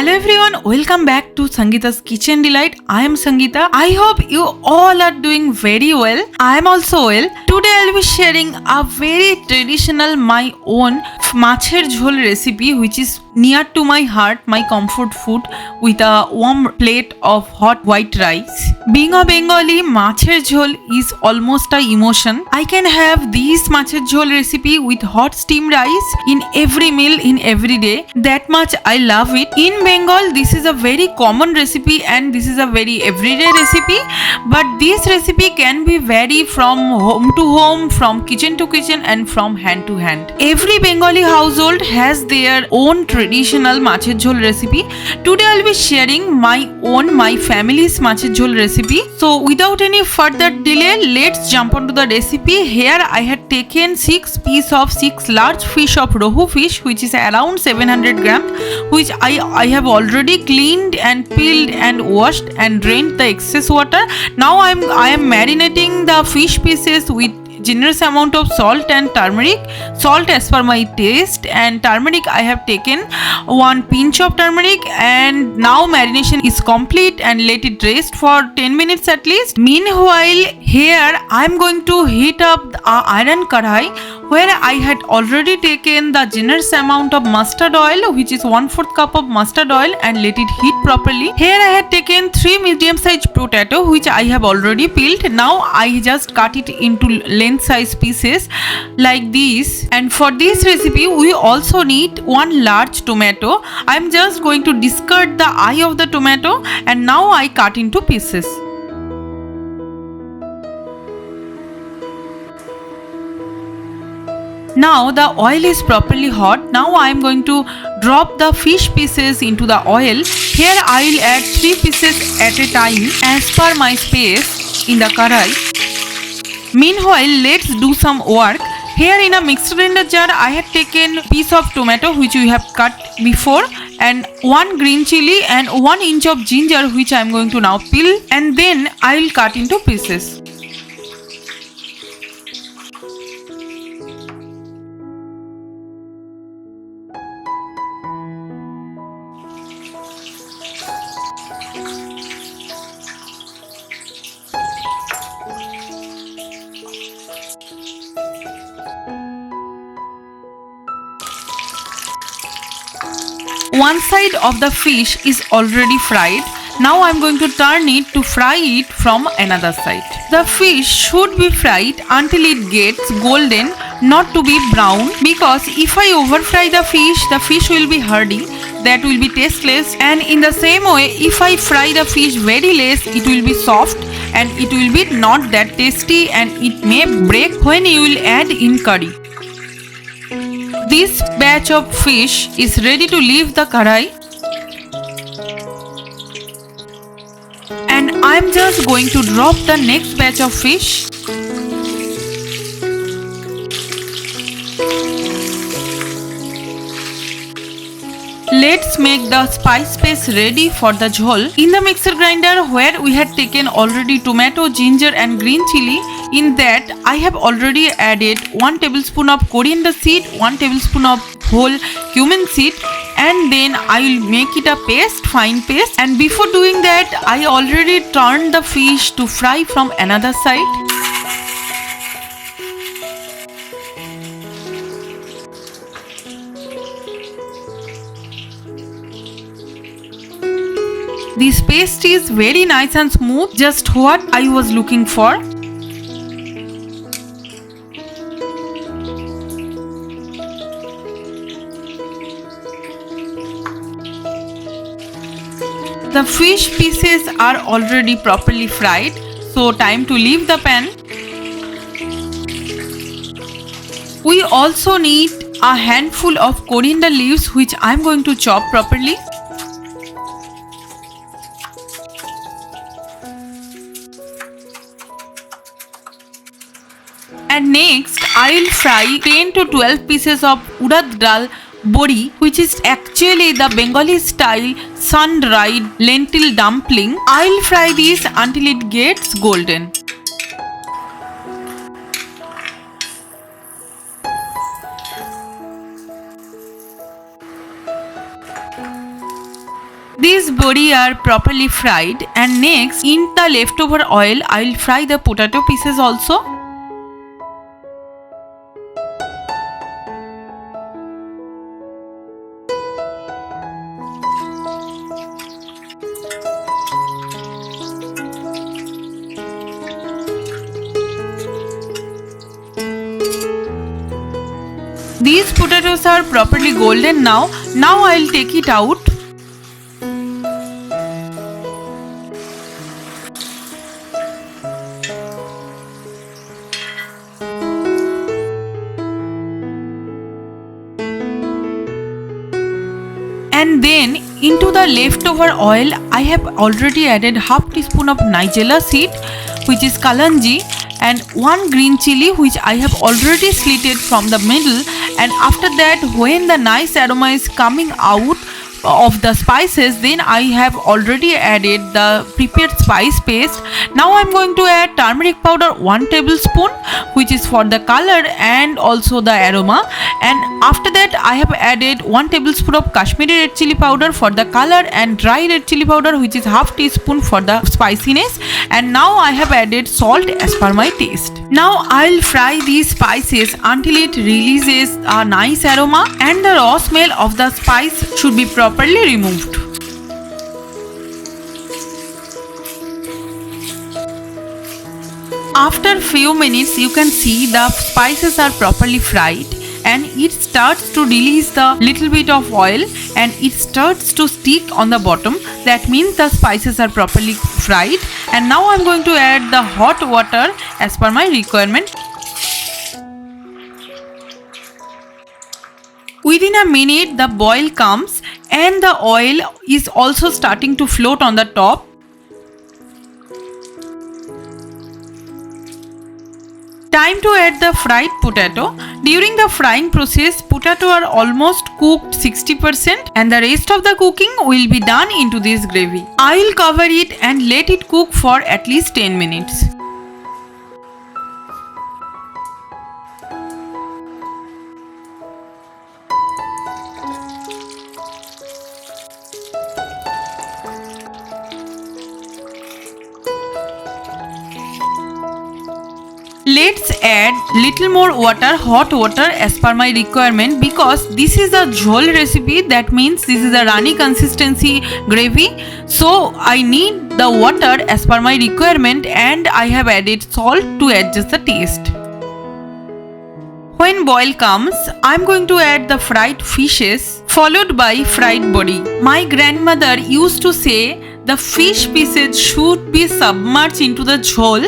Hello everyone, welcome back to Sangeeta's Kitchen Delight. I am Sangeeta. I hope you all are doing very well. I am also well. Today I will be sharing a very traditional my own Macher Jhol recipe which is near to my heart, my comfort food, with a warm plate of hot white rice. Being a Bengali, Macher Jhol is almost a emotion. I can have this Macher Jhol recipe with hot steamed rice in every meal in every day. That much I love it. In Bengal, this is a very common recipe and this is a very everyday recipe. But this recipe can be vary from home to home, from kitchen to kitchen and from hand to hand. Every Bengali household has their own traditional Macher Jhol recipe. Today I will be sharing my family's Macher Jhol recipe. So without any further delay, let's jump onto the recipe. Here I had taken 6 pieces of 6 large fish of rohu fish, which is around 700 grams, which I have already cleaned and peeled and washed and drained the excess water. Now I am marinating the fish pieces with generous amount of salt and turmeric. Salt as per my taste, and turmeric I have taken 1 pinch of turmeric, and now marination is complete and let it rest for 10 minutes at least. Meanwhile, here I am going to heat up the iron kadhai where I had already taken the generous amount of mustard oil, which is 1/4 cup of mustard oil, and let it heat properly. Here I had taken 3 medium sized potato which I have already peeled. Now I just cut it into length size pieces like this. And for this recipe we also need 1 large tomato. I am just going to discard the eye of the tomato, and now I cut into pieces. Now the oil is properly hot. Now I am going to drop the fish pieces into the oil. Here I will add 3 pieces at a time as per my space in the kadhai. Meanwhile, let's do some work. Here in a mixer grinder jar I had taken piece of tomato which we have cut before, and 1 green chili and 1 inch of ginger which I am going to now peel, and then I will cut into pieces. One side of the fish is already fried. Now I am going to turn it to fry it from another side. The fish should be fried until it gets golden, not to be brown, because if I over fry the fish will be hardy, that will be tasteless, and in the same way if I fry the fish very less, it will be soft and it will be not that tasty, and it may break when you will add in curry. This batch of fish is ready to leave the kadhai, and I am just going to drop the next batch of fish. Let's make the spice paste ready for the jhol. In the mixer grinder where we had taken already tomato, ginger and green chili, in that I have already added 1 tablespoon of coriander seed, 1 tablespoon of whole cumin seed, and then I will make it a paste, fine paste. And before doing that, I already turned the fish to fry from another side. This paste is very nice and smooth, just what I was looking for. The fish pieces are already properly fried, so time to leave the pan. We also need a handful of coriander leaves which I am going to chop properly. And next I will fry 10 to 12 pieces of urad dal bori, which is actually the Bengali style sun-dried lentil dumpling. I will fry this until it gets golden. These bori are properly fried, and next in the leftover oil I will fry the potato pieces also. These potatoes are properly golden now. Now I will take it out. And then into the leftover oil I have already added half teaspoon of nigella seed, which is kalanji, and 1 green chili which I have already slitted from the middle. And after that, when the nice aroma is coming out of the spices, then I have already added the prepared spice paste. Now I am going to add turmeric powder 1 tablespoon, which is for the color and also the aroma. And after that I have added 1 tablespoon of Kashmiri red chili powder for the color and dry red chili powder, which is half teaspoon for the spiciness. And now I have added salt as per my taste. Now I'll fry these spices until it releases a nice aroma and the raw smell of the spice should be properly removed. After few minutes you can see the spices are properly fried and it starts to release the little bit of oil and it starts to stick on the bottom. That means the spices are properly fried. And now I'm going to add the hot water as per my requirement. Within a minute the boil comes and the oil is also starting to float on the top. Time to add the fried potato. During the frying process, potato are almost cooked 60% and the rest of the cooking will be done into this gravy. I will cover it and let it cook for at least 10 minutes. Let's add little more water, hot water as per my requirement, because this is a jhol recipe. That means this is a runny consistency gravy. So I need the water as per my requirement and I have added salt to adjust the taste. When boil comes, I am going to add the fried fishes followed by fried bori. My grandmother used to say the fish pieces should be submerged into the jhol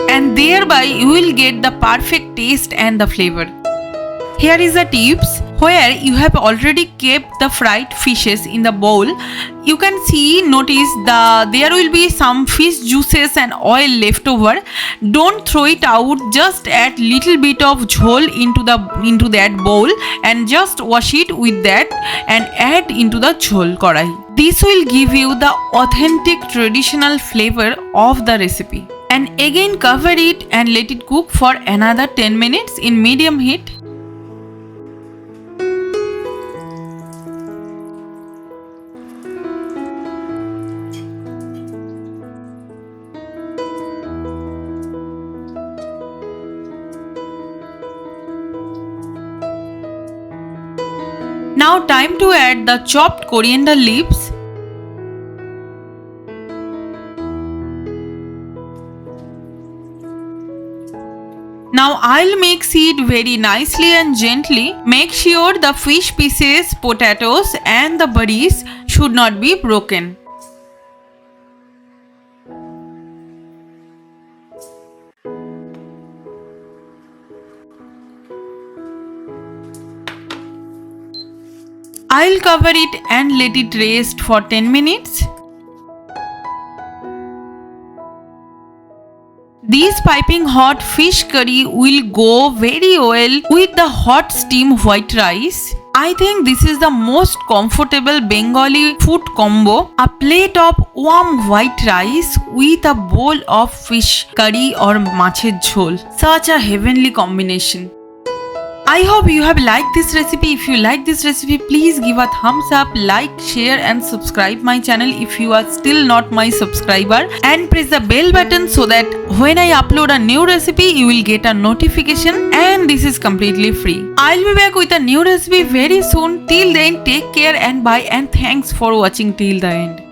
and thereby you will get the perfect taste and the flavor. Here is a tips. Where you have already kept the fried fishes in the bowl, you can notice there will be some fish juices and oil left over. Don't throw it out, just add little bit of jhol into that bowl and just wash it with that and add into the jhol karai. This will give you the authentic traditional flavor of the recipe. And again cover it and let it cook for another 10 minutes in medium heat. Now time to add the chopped coriander leaves. Now I'll mix it very nicely and gently. Make sure the fish pieces, potatoes and the boris should not be broken. I'll cover it and let it rest for 10 minutes. This piping hot fish curry will go very well with the hot steam white rice. I think this is the most comfortable Bengali food combo. A plate of warm white rice with a bowl of fish curry or macher jhol. Such a heavenly combination. I hope you have liked this recipe. If you like this recipe, please give a thumbs up, like, share and subscribe my channel if you are still not my subscriber, and press the bell button so that when I upload a new recipe you will get a notification, and this is completely free. I'll be back with a new recipe very soon. Till then, take care and bye, and thanks for watching till the end.